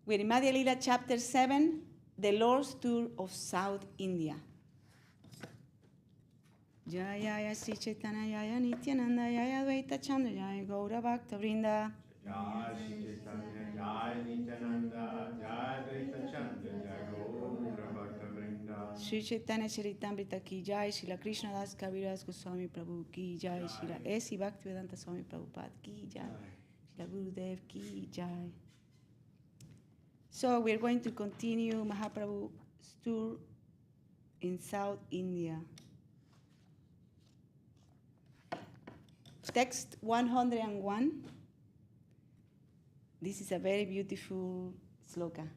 We're in Madhya Lila chapter 7, the Lord's Tour of South India. Jaya Sri Chaitanya Jaya Nityananda Jaya Advaita Chandra Jaya Gaura Bhakta Vrinda. Jai Shri Chaitanya Jai Nityananda Jai Advaita Chandra Jai Gaura Bhakta Vrinda. Sri Chaitanya Charitamrita ki Jai, Srila Krishna Das Kaviraj Goswami Prabhu ki Jai, Srila A.C. Bhaktivedanta Swami Prabhupada ki Jai, Srila Gurudev ki Jai. So we're going to continue Mahaprabhu's tour in South India. Text 101. This is a very beautiful sloka.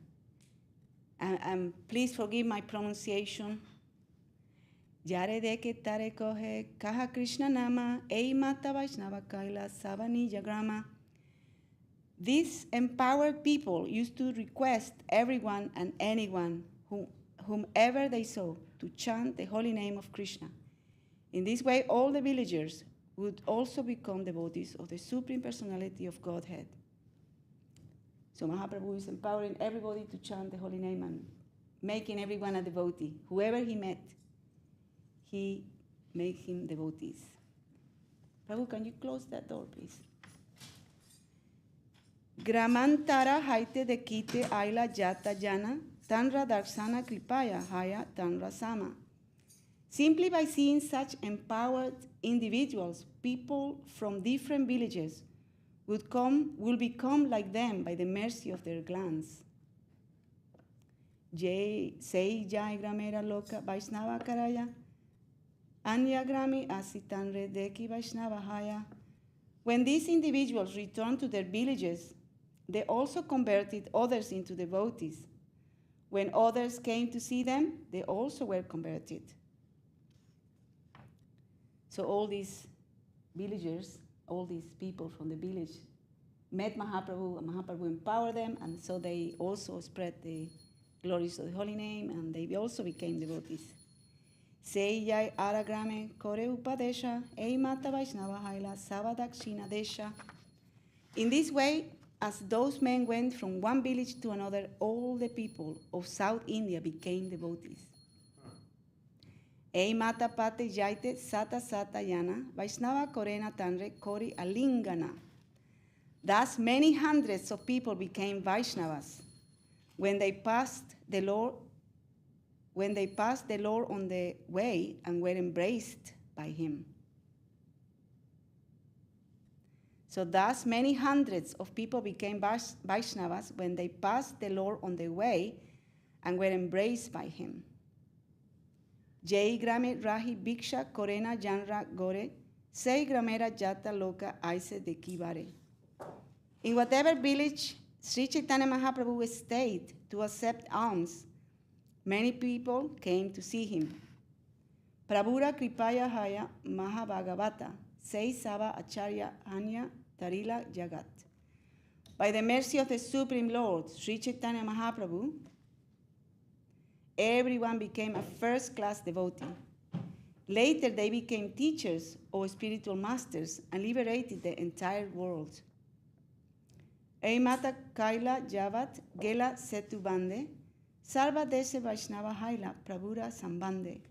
And please forgive my pronunciation. Yare deke tare kohe kaha Krishna nama ei mata Vaishnava kaila savani jagrama. These empowered people used to request everyone and anyone, whomever they saw, to chant the holy name of Krishna. In this way, all the villagers would also become devotees of the Supreme Personality of Godhead. So Mahaprabhu is empowering everybody to chant the holy name and making everyone a devotee. Whoever he met, he made him devotees. Prabhu, can you close that door, please? Gramantara haite dekite aila jata jana, tanra darsana klipaya haya tanra sama. Simply by seeing such empowered individuals, people from different villages will become like them by the mercy of their glance. Sei jai gramera loka Vaishnava karaya, anya grami asitanre deki Vaishnava haya. When these individuals returned to their villages, they also converted others into devotees. When others came to see them, they also were converted. So all these villagers, all these people from the village met Mahaprabhu, and Mahaprabhu empowered them, and so they also spread the glories of the holy name, and they also became devotees. Seiyai aragrame kore upadesha, ei mata Vaishnava haila savadakshina desha. In this way, as those men went from one village to another, all the people of South India became devotees. Ei mata pate jaite sata sata yana, Vaishnava korena tanre kori alingana. Thus many hundreds of people became Vaishnavas when they passed the Lord on the way and were embraced by him. So thus many hundreds of people became Vaishnavas when they passed the Lord on the way and were embraced by him. Jai grame rahi bhiksha korena janra gore, sei gramera jata loka aise de kibare. In whatever village Sri Chaitanya Mahaprabhu stayed to accept alms, many people came to see him. Prabhura kripaya haya mahabhagavata, sei sava acharya anya tarila jagat. By the mercy of the Supreme Lord, Sri Chaitanya Mahaprabhu, everyone became a first-class devotee. Later, they became teachers or spiritual masters and liberated the entire world. Eimata Kaila Javat Gela Setubande, Sarva Deshe Vaishnava Haila Prabhura Sambande.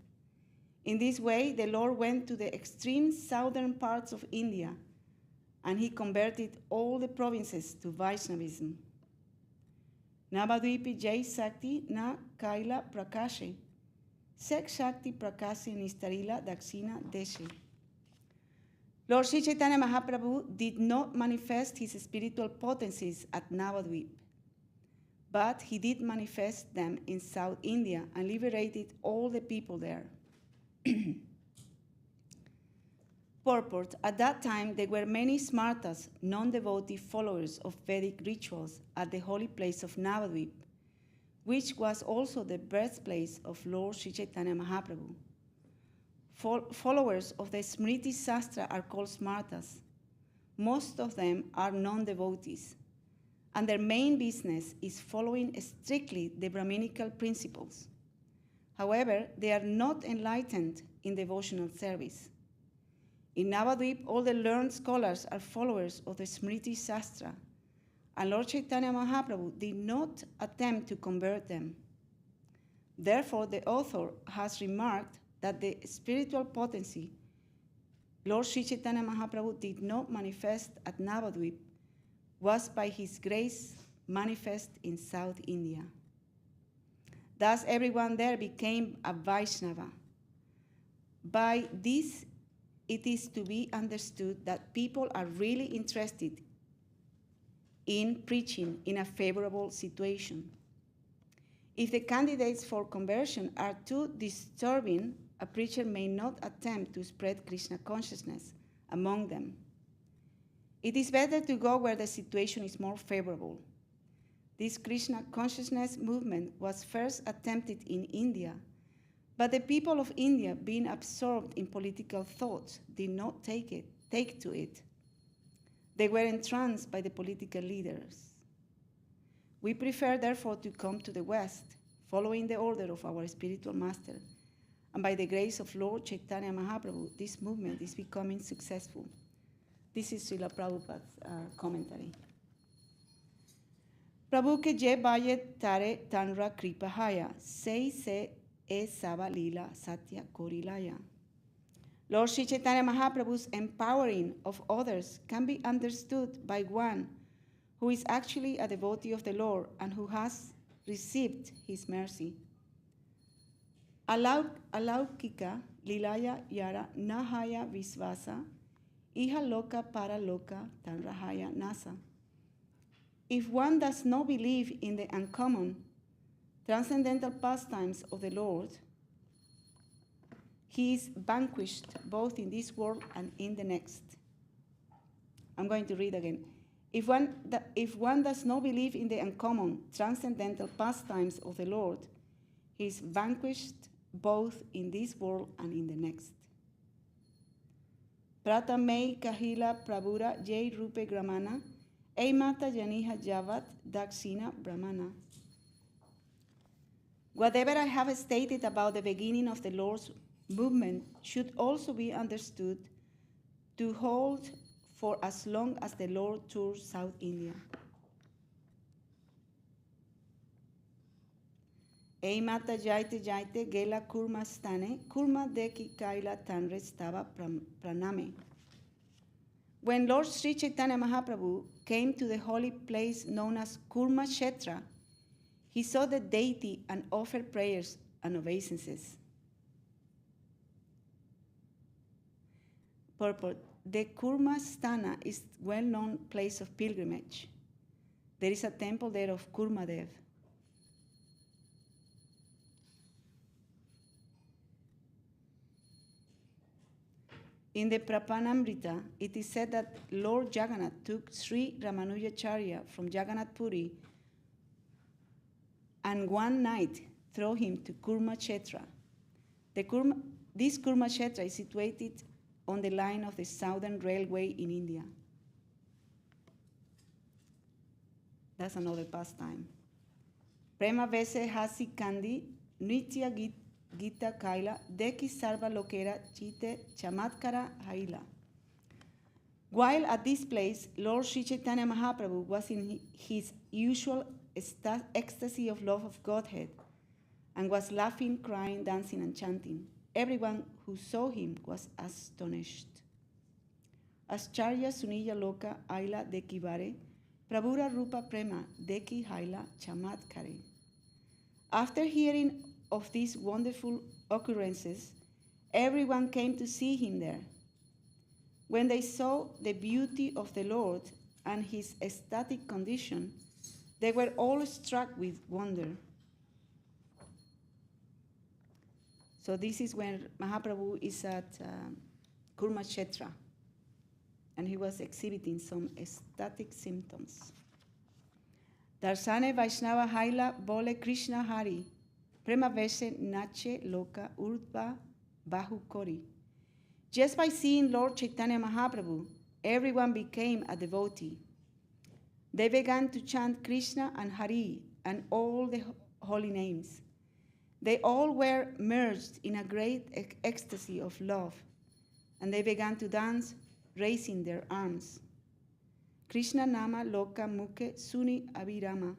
In this way, the Lord went to the extreme southern parts of India, and he converted all the provinces to Vaishnavism. Navadvipi Jai Sakti na Kaila Prakashe, Sek Shakti Prakashe Nistarila Dakshina Deshe. Lord Sri Chaitanya Mahaprabhu did not manifest his spiritual potencies at Navadvip, but he did manifest them in South India and liberated all the people there. Purport: at that time, there were many smartas, non-devotee followers of Vedic rituals at the holy place of Navadvip, which was also the birthplace of Lord Sri Chaitanya Mahaprabhu. Followers of the Smriti Shastra are called smartas. Most of them are non-devotees, and their main business is following strictly the Brahminical principles. However, they are not enlightened in devotional service. In Navadvip, all the learned scholars are followers of the Smriti Shastra, and Lord Chaitanya Mahaprabhu did not attempt to convert them. Therefore, the author has remarked that the spiritual potency Lord Sri Chaitanya Mahaprabhu did not manifest at Navadvip was by his grace manifest in South India. Thus, everyone there became a Vaishnava. By this, it is to be understood that people are really interested in preaching in a favorable situation. If the candidates for conversion are too disturbing, a preacher may not attempt to spread Krishna consciousness among them. It is better to go where the situation is more favorable. This Krishna consciousness movement was first attempted in India, but the people of India, being absorbed in political thoughts, did not take to it. They were entranced by the political leaders. We prefer, therefore, to come to the West, following the order of our spiritual master. And by the grace of Lord Chaitanya Mahaprabhu, this movement is becoming successful. This is Srila Prabhupada's commentary. Prabhu ke je baye tare tanra kripa haya, sei se e sava lila satya korilaya. Lord Sri Chaitanya Mahaprabhu's empowering of others can be understood by one who is actually a devotee of the Lord and who has received his mercy. Alaukika lilaya yara nahaya visvasa, iha loka para loka tanrahaya nasa. If one does not believe in the uncommon, transcendental pastimes of the Lord, he is vanquished both in this world and in the next. I'm going to read again. If one does not believe in the uncommon, transcendental pastimes of the Lord, he is vanquished both in this world and in the next. Prata mei kahila prabura jai rupe gramana, ei mata janiha javat dakshina brahmana. Whatever I have stated about the beginning of the Lord's movement should also be understood to hold for as long as the Lord tours South India. Ei mata jaite jaite gela kurma stane, kurma deki kaila tanre stava praname. When Lord Sri Chaitanya Mahaprabhu came to the holy place known as Kurma Kshetra, he saw the deity and offered prayers and obeisances. Purport. The Kurma Sthana is a well-known place of pilgrimage. There is a temple there of Kurmadev. In the Prapanamrita, it is said that Lord Jagannath took Sri Ramanujacharya from Jagannath Puri and one night threw him to Kurma Kshetra. This Kurma Kshetra is situated on the line of the Southern Railway in India. That's another pastime. Prema Vese Hasi Kandi Nitya Gita Kaila Deki Sarva Lokera Chite Chamatkara Haila. While at this place, Lord Sri Chaitanya Mahaprabhu was in his usual ecstasy of love of Godhead and was laughing, crying, dancing, and chanting. Everyone who saw him was astonished. Ascharya Suniya Loka Aila Deki Vare Prabhura Rupa Prema Deki Haila Chamatkare. After hearing of these wonderful occurrences, everyone came to see him there. When they saw the beauty of the Lord and his ecstatic condition, they were all struck with wonder. So this is when Mahaprabhu is at Kurma Kshetra, and he was exhibiting some ecstatic symptoms. Darsane Vaishnava Haila Bole Krishna Hari Prema Veshe Nache Loka Urdva Bahu Kori. Just by seeing Lord Chaitanya Mahaprabhu, everyone became a devotee. They began to chant Krishna and Hari and all the holy names. They all were merged in a great ecstasy of love, and they began to dance, raising their arms. Krishna Nama Loka Mukhe Suni Abhirama.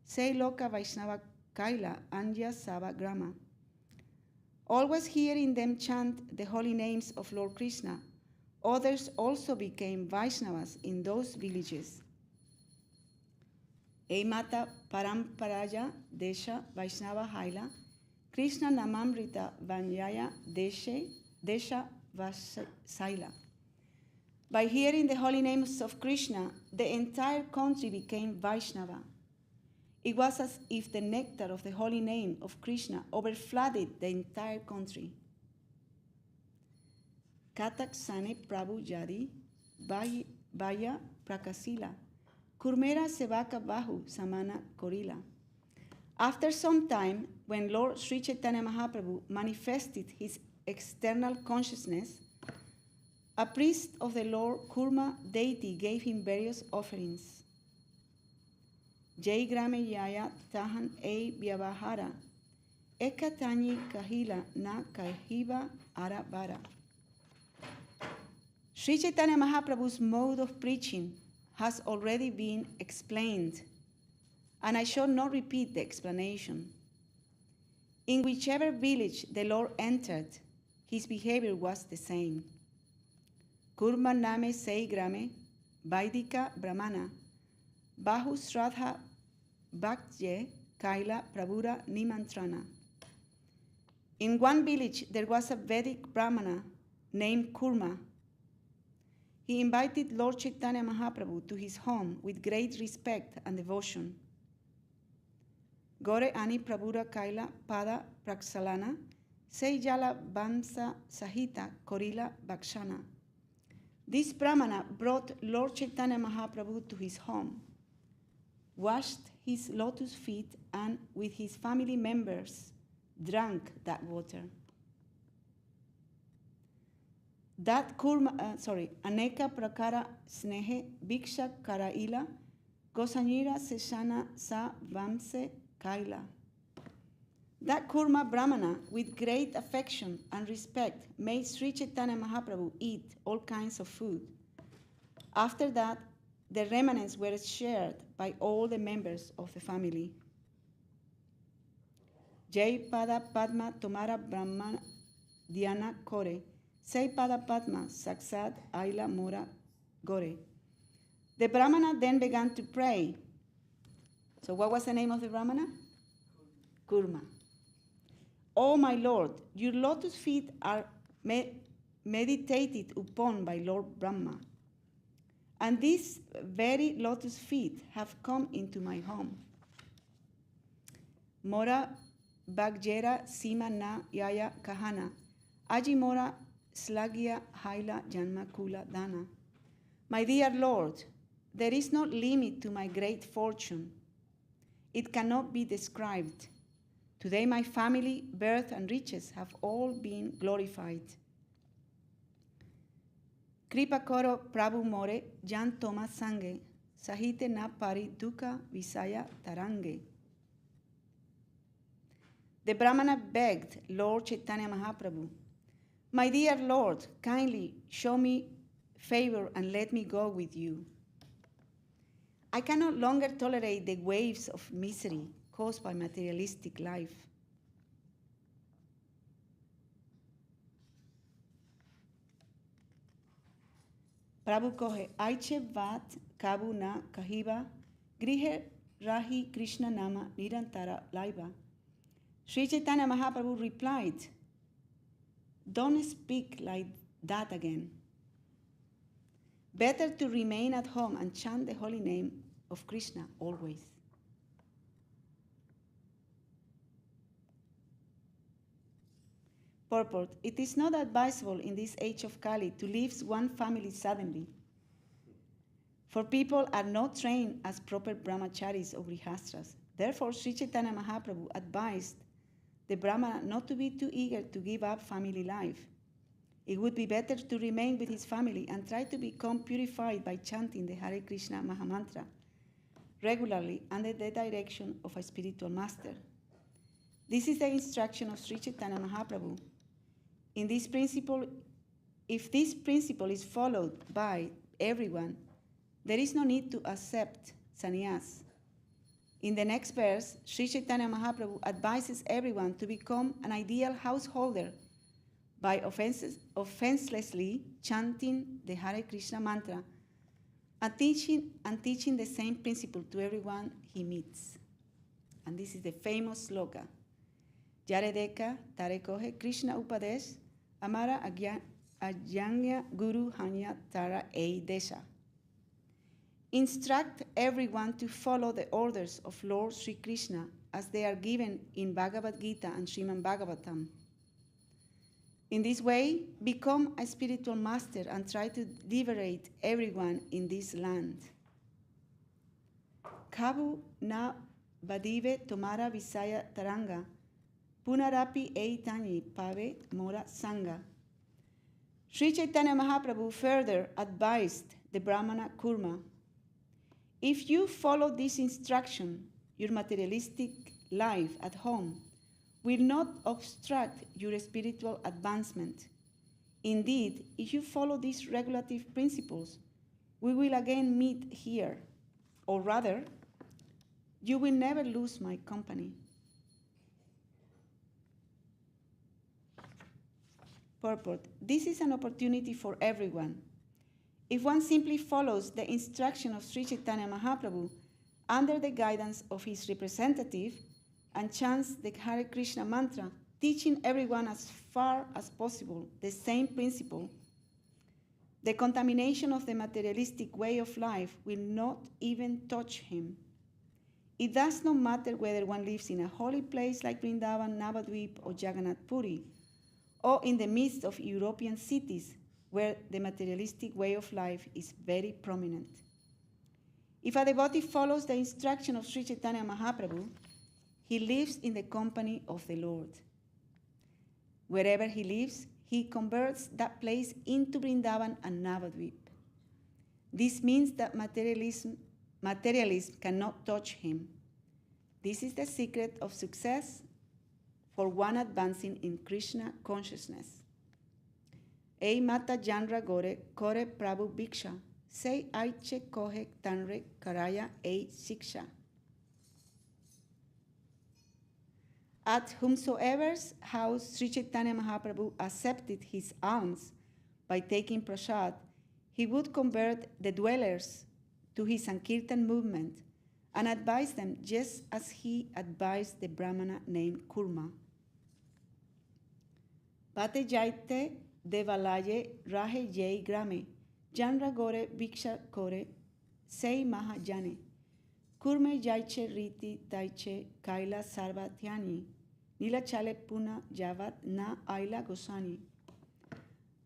Say Loka Vaishnava Kaila Anja Sava Grama. Always hearing them chant the holy names of Lord Krishna, others also became Vaishnavas in those villages. Eimata Paramparaya Desha Vaishnava Haila, Krishna Namamrita Vanyaya Desha Vasaila. By hearing the holy names of Krishna, the entire country became Vaishnava. It was as if the nectar of the holy name of Krishna overflooded the entire country. Katak Sane Prabhu Jadi Vaya Prakasila Kurmera Sevaka Bahu Samana Korila. After some time, when Lord Sri Chaitanya Mahaprabhu manifested his external consciousness, a priest of the Lord Kurma deity gave him various offerings. Jai Grame Yaya Tahan E Vyavahara Ekatani Kahila Na Kahiva Ara Bara. Sri Chaitanya Mahaprabhu's mode of preaching has already been explained, and I shall not repeat the explanation. In whichever village the Lord entered, his behavior was the same. Kurma Name Sei Grame Vaidika Brahmana Bahu Shraddha Bhaktye Kaila Prabhura Nimantrana. In one village there was a Vedic Brahmana named Kurma. He invited Lord Chaitanya Mahaprabhu to his home with great respect and devotion. Gore Ani Prabhura Kaila Pada Praksalana Seyjala Vamsa Sahita Korila Bhakshana. This Brahmana brought Lord Chaitanya Mahaprabhu to his home, washed his lotus feet, and with his family members drank that water. That Kurma, Aneka Prakara Snehe Bhiksha Karaila Gosanira Seshana Sa Vamse Kaila. That Kurma Brahmana, with great affection and respect, made Sri Chaitanya Mahaprabhu eat all kinds of food. After that, the remnants were shared by all the members of the family. Jai Pada Padma Tomara Brahma Dhyana Kore, Sei Pada Padma Saksad Aila Mora Gore. The Brahmana then began to pray. So what was the name of the Brahmana? Kurma. Oh my Lord, your lotus feet are meditated upon by Lord Brahma. And these very lotus feet have come into my home. Mora Bagjera Sima Na Yaya Kahana, Aji Mora Slagya Haila Janma Kula Dana. My dear Lord, there is no limit to my great fortune. It cannot be described. Today my family, birth, and riches have all been glorified. Kripa Koro Prabhu More Jan Toma Sange Sahite Na Pari Duka Visaya Tarange. The Brahmana begged Lord Chaitanya Mahaprabhu, my dear Lord, kindly show me favor and let me go with you. I can no longer tolerate the waves of misery caused by materialistic life. Prabhu kohe, Aiche vat kabu na kahiba, grihe rahi Krishna nama nirantara laiva. Sri Chaitanya Mahaprabhu replied, don't speak like that again. Better to remain at home and chant the holy name of Krishna always. Purport: it is not advisable in this age of Kali to leave one family suddenly, for people are not trained as proper brahmacharis or grihastras. Therefore, Sri Chaitanya Mahaprabhu advised the Brahmana not to be too eager to give up family life. It would be better to remain with his family and try to become purified by chanting the Hare Krishna Mahamantra regularly under the direction of a spiritual master. This is the instruction of Sri Chaitanya Mahaprabhu. In this principle, if this principle is followed by everyone, there is no need to accept sannyas. In the next verse, Sri Chaitanya Mahaprabhu advises everyone to become an ideal householder by offenselessly chanting the Hare Krishna mantra and teaching the same principle to everyone he meets. And this is the famous sloka. Jare deka tare kohe Krishna upadesh amara ajanya guru hanya tara ei desha. Instruct everyone to follow the orders of Lord Sri Krishna as they are given in Bhagavad Gita and Srimad Bhagavatam. In this way, become a spiritual master and try to liberate everyone in this land. Kabu na badive tomara visaya taranga, punarapi eitani pave mora sangha. Sri Chaitanya Mahaprabhu further advised the Brahmana Kurma, if you follow this instruction, your materialistic life at home will not obstruct your spiritual advancement. Indeed, if you follow these regulative principles, we will again meet here, or rather, you will never lose my company. Purport. This is an opportunity for everyone. If one simply follows the instruction of Sri Chaitanya Mahaprabhu under the guidance of his representative and chants the Hare Krishna mantra, teaching everyone as far as possible the same principle, the contamination of the materialistic way of life will not even touch him. It does not matter whether one lives in a holy place like Vrindavan, Navadvip, or Jagannath Puri, or in the midst of European cities where the materialistic way of life is very prominent. If a devotee follows the instruction of Sri Chaitanya Mahaprabhu, he lives in the company of the Lord. Wherever he lives, he converts that place into Vrindavan and Navadvip. This means that materialism cannot touch him. This is the secret of success for one advancing in Krishna consciousness. Ei mata janra gore kore prabhu bhiksha, sei aiche kohe tanre karaya ei siksha. At whomsoever's house Sri Chaitanya Mahaprabhu accepted his alms by taking prasad, he would convert the dwellers to his Sankirtan movement and advise them just as he advised the Brahmana named Kurma. Pate jaite devalaye rahe jai grame, janra gore bhiksha kore, sei mahajane, kurme jaiche riti taiche kaila sarva thyani, nila chale puna javat na aila gosani.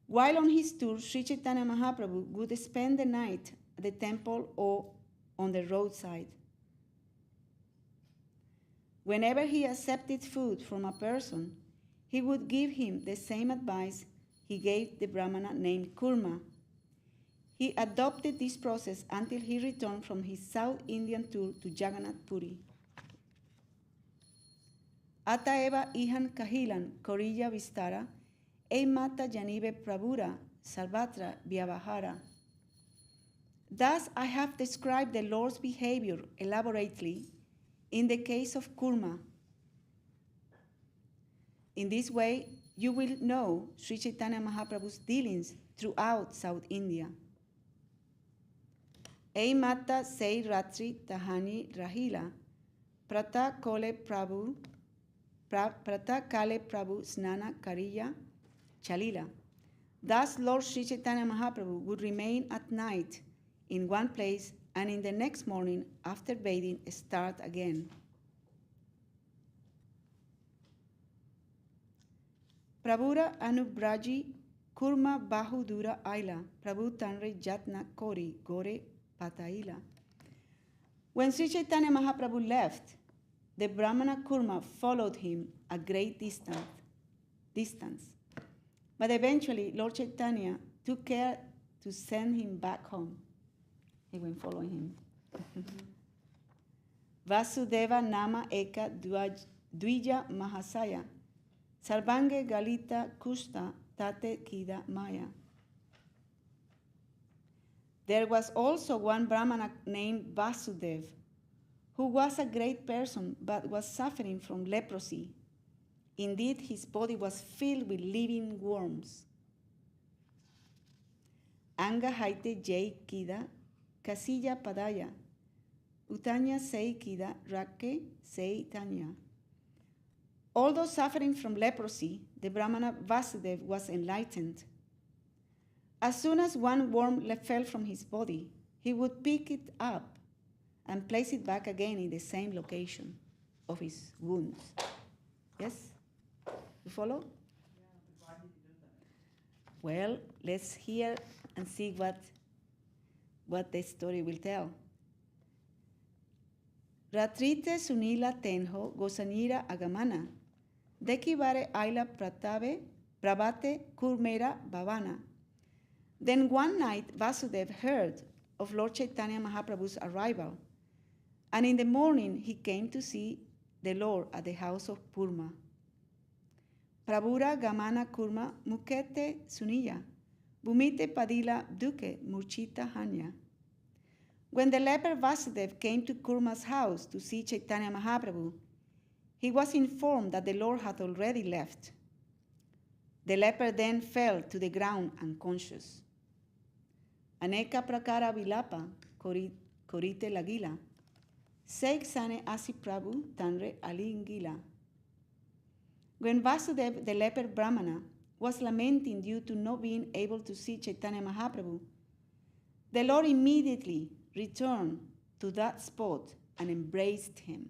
While on his tour, Sri Chaitanya Mahaprabhu would spend the night at the temple or on the roadside. Whenever he accepted food from a person, he would give him the same advice he gave the Brahmana named Kurma. He adopted this process until he returned from his South Indian tour to Jagannath Puri. Ataeva ihan kahilan korilla vistara, e mata janive prabhura sarvatra vyavahara. Thus I have described the Lord's behavior elaborately in the case of Kurma. In this way, you will know Sri Chaitanya Mahaprabhu's dealings throughout South India. Ei mata sei ratri tahani rahila, prata kale prabhu snana kariya chalila. Thus, Lord Sri Chaitanya Mahaprabhu would remain at night in one place and in the next morning, after bathing, start again. Prabhura anubraji kurma bahudura aila, Prabhu tanre jatna kori gore pataila. When Sri Chaitanya Mahaprabhu left, the Brahmana Kurma followed him a great distance. But eventually, Lord Chaitanya took care to send him back home. He went following him. Vasudeva nama eka dvija mahasaya, sarvange galita kusta tate kida maya. There was also one Brahmana named Vasudev, who was a great person but was suffering from leprosy. Indeed, his body was filled with living worms. Anga haite jai kida, kasilla padaya, utanya sei kida, rake sei tanya. Although suffering from leprosy, the Brahmana Vasudev was enlightened. As soon as one worm fell from his body, he would pick it up and place it back again in the same location of his wounds. Yes? You follow? Why did he do that? Well, let's hear and see what the story will tell. Ratrite sunila tenho gosanira agamana, dekivare aila pratave pravate kurmera bhavana. Then one night Vasudev heard of Lord Chaitanya Mahaprabhu's arrival, and in the morning he came to see the Lord at the house of Purma. Prabhura gamana kurma mukete suniya, bhumite padila duke murchita hanya. When the leper Vasudev came to Kurma's house to see Chaitanya Mahaprabhu, he was informed that the Lord had already left. The leper then fell to the ground unconscious. Aneka prakara vilapa korite lagila, seik sane asi Prabhu tanre alingila. When Vasudev, the leper Brahmana, was lamenting due to not being able to see Chaitanya Mahaprabhu, the Lord immediately returned to that spot and embraced him.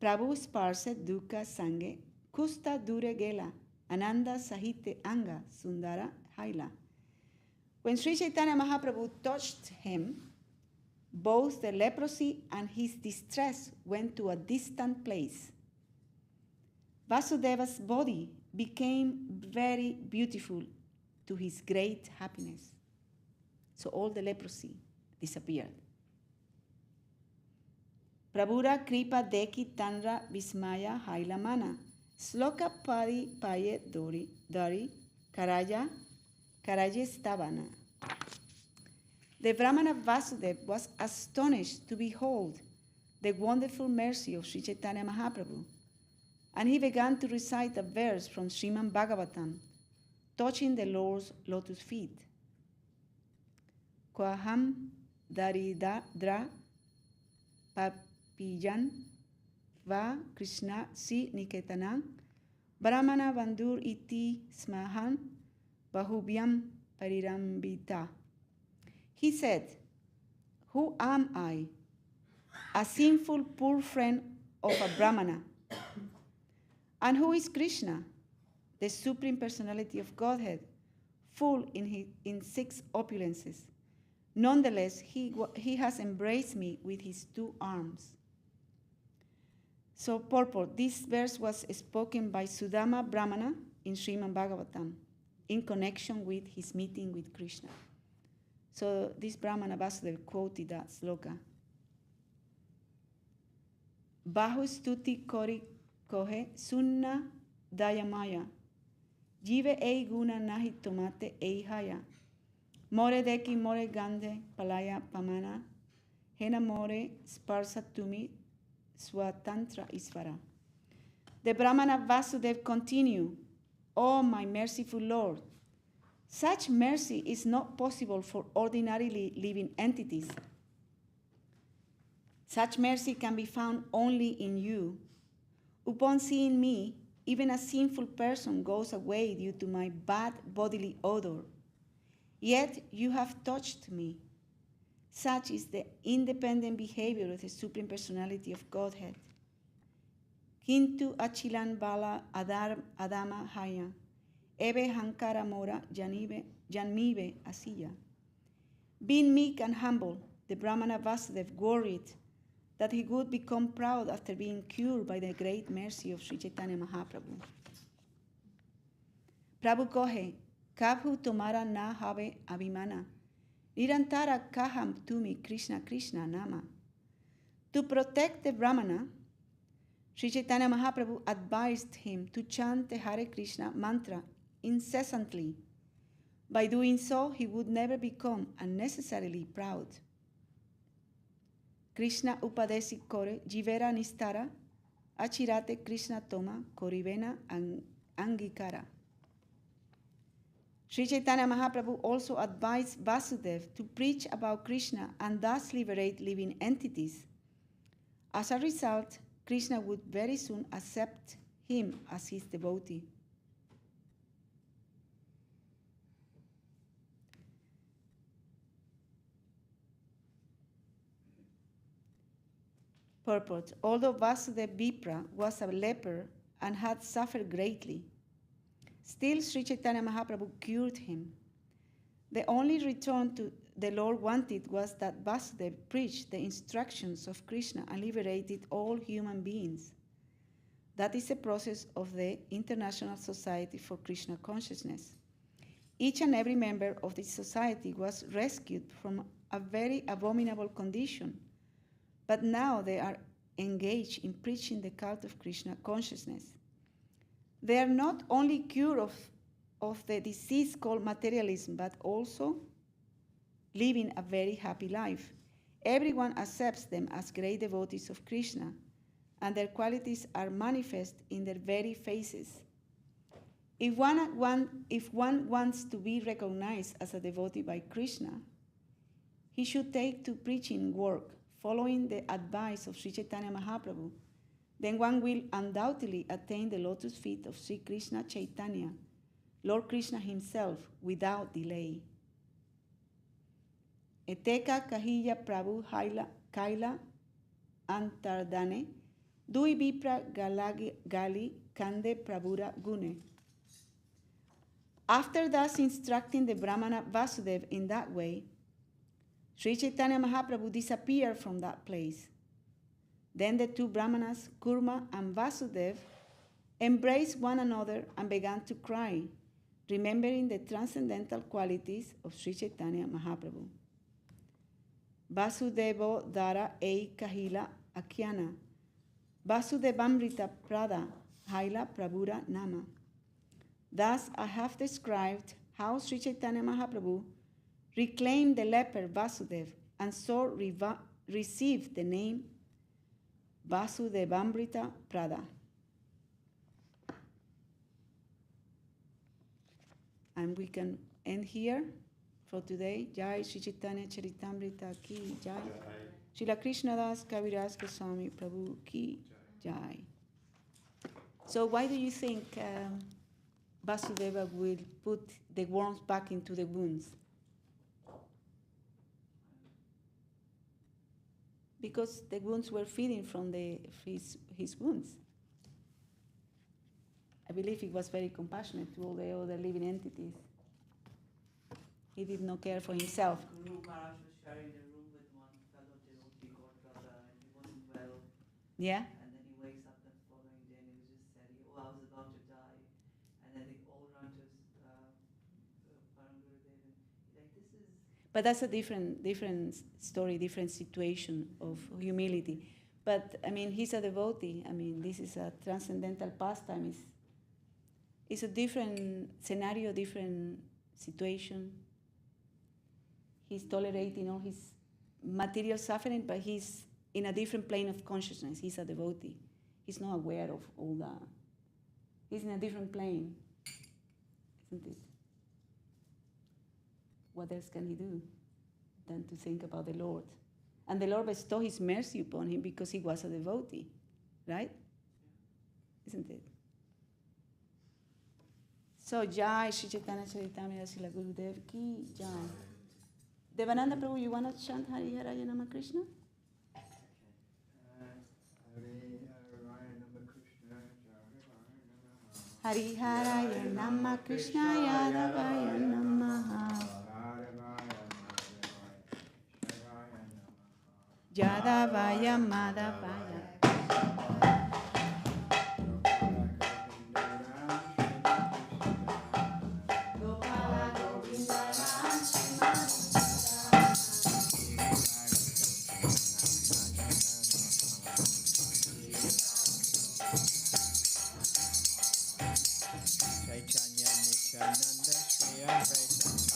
Prabhu sparse dukkha sange, kusta dure gela, ananda sahite anga sundara haila. When Sri Chaitanya Mahaprabhu touched him, both the leprosy and his distress went to a distant place. Vasudeva's body became very beautiful to his great happiness. So all the leprosy disappeared. Prabhura kripa deki tanra vismaya hailamana, sloka padi paye dari karaja stavana. The Brahmana Vasudev was astonished to behold the wonderful mercy of Sri Chaitanya Mahaprabhu, and he began to recite a verse from Srimad Bhagavatam, touching the Lord's lotus feet. Kwaham daridra papijan va Krishna si niketanam Brahmana vandur iti smahan bahubhyam parirambita. He said, "Who am I? A sinful poor friend of a Brahmana. And who is Krishna, the Supreme Personality of Godhead, full in 6 opulences? Nonetheless, he has embraced me with his 2 arms." So purport, this verse was spoken by Sudama Brahmana in Srimad Bhagavatam in connection with his meeting with Krishna. So this Brahmana Vasudev quoted that sloka. Bahu stuti kori kohe sunna dayamaya, jive ei guna nahi tomate ei haya, more deki more gande palaya pamana, hena more sparsa tumi swatantra isvara. The Brahmana Vasudev continued, "Oh, my merciful Lord, such mercy is not possible for ordinarily living entities. Such mercy can be found only in you. Upon seeing me, even a sinful person goes away due to my bad bodily odor. Yet you have touched me. Such is the independent behavior of the Supreme Personality of Godhead. Kintu achilan bala adama haya. Ebe hankara mora janmive asiya." Being meek and humble, the Brahmana Vasudev worried that he would become proud after being cured by the great mercy of Sri Chaitanya Mahaprabhu. Prabhu kohe, "Kabhu tomara na have abhimana, nirantara kaham tumi Krishna Krishna nama." To protect the Brahmana, Sri Chaitanya Mahaprabhu advised him to chant the Hare Krishna mantra incessantly, By doing so, he would never become unnecessarily proud. Krishna upadesi kore jivera nistara, achirate Krishna toma korivena angikara. Sri Chaitanya Mahaprabhu also advised Vasudeva to preach about Krishna and thus liberate living entities. As a result, Krishna would very soon accept him as his devotee. Purport. Although Vasudeva Vipra was a leper and had suffered greatly, still Sri Chaitanya Mahaprabhu cured him. The only return to the Lord wanted was that Vasudeva preached the instructions of Krishna and liberated all human beings. That is the process of the International Society for Krishna Consciousness. Each and every member of this society was rescued from a very abominable condition, but now they are engaged in preaching the cult of Krishna consciousness. They are not only cured of the disease called materialism, but also living a very happy life. Everyone accepts them as great devotees of Krishna, and their qualities are manifest in their very faces. If one wants to be recognized as a devotee by Krishna, he should take to preaching work, following the advice of Sri Chaitanya Mahaprabhu. Then one will undoubtedly attain the lotus feet of Sri Krishna Chaitanya, Lord Krishna himself, without delay. Eteka kahilla Prabhu Kaila Antardane, Dui Vipra Gali Kande Prabhura Gune. After thus instructing the Brahmana Vasudeva in that way, Sri Chaitanya Mahaprabhu disappeared from that place. Then the two Brahmanas, Kurma and Vasudeva, embraced one another and began to cry, remembering the transcendental qualities of Sri Chaitanya Mahaprabhu. Vasudevo Dara Ei Kahila Akyana, Vasudevamrita Prada Haila Prabhura Nama. Thus I have described how Sri Chaitanya Mahaprabhu reclaimed the leper Vasudeva and so received the name Vasudevamrita Prada. And we can end here for today. Jai Sri Chaitanya Charitamrita ki Jai. Srila Krishnadas Kaviraj Goswami Prabhu ki Jai. So why do you think Vasudeva will put the worms back into the wounds? Because the wounds were feeding from his wounds. I believe he was very compassionate to all the other living entities. He did not care for himself. Guru Maharaj was sharing a room with one fellow devotee called Radha, and he wasn't well. Yeah? And then he wakes up the following day and he was just sad. I was about to die. And then they all run to Param Gurudev and like, this is... But that's a different story, different situation of humility. But, I mean, he's a devotee. I mean, this is a transcendental pastime. It's a different scenario, different situation. He's tolerating all his material suffering, but he's in a different plane of consciousness. He's a devotee. He's not aware of all that. He's in a different plane, isn't it? What else can he do than to think about the Lord? And the Lord bestowed his mercy upon him because he was a devotee, right? Isn't it? So, Jai Shri Chaitanya Charitamrita Srila Gurudev ki Jai. Devananda Prabhu, you want to chant Hari Haraya Nama Krishna? Hari Haraya Nama Krishna Yadavaya Namaha Yadavaya Madhavaya Chaitanya Nityananda Shri Advaita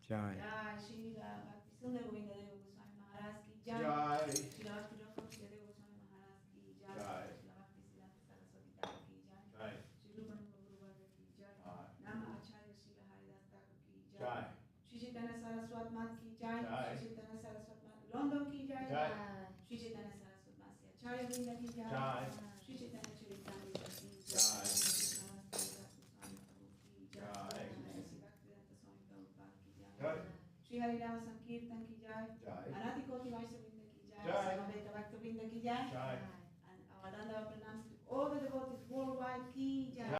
Jai. Jai Srila Bhakti Sundar Govinda Deva Goswami Maharaj ki Jai. Jai. Srila Bhakti Raghunatha Deva Goswami Maharaj ki Jai. Jai. Srila Bhakti Siddhanta Saraswati Thakur ki Jai. Jai. Shri Rupananda Guru Varga ki Jai. Jai. Nama Acharya Srila Haridas Thakur ki Jai. Jai. Shri Chaitanya Saraswat Mat ki Jai. Jai. Shri Chaitanya Saraswat Mat London ki Jai. Jai. Shri Chaitanya Saraswat Mat se Acharya Vrinda ki Jai. Jai. Shri Chaitanya Charitamrita ki Jai. Jai. Jai. Shri Bhaktivedanta Swami Prabhupada ki Jai. Jai. Shri Harinama Sankirtan ki Jai. Jai. Anati Koti Vaishya Vrinda ki Jai. Jai. Samaveta Bhakta Vrinda ki Jai. Jai. And our Nanda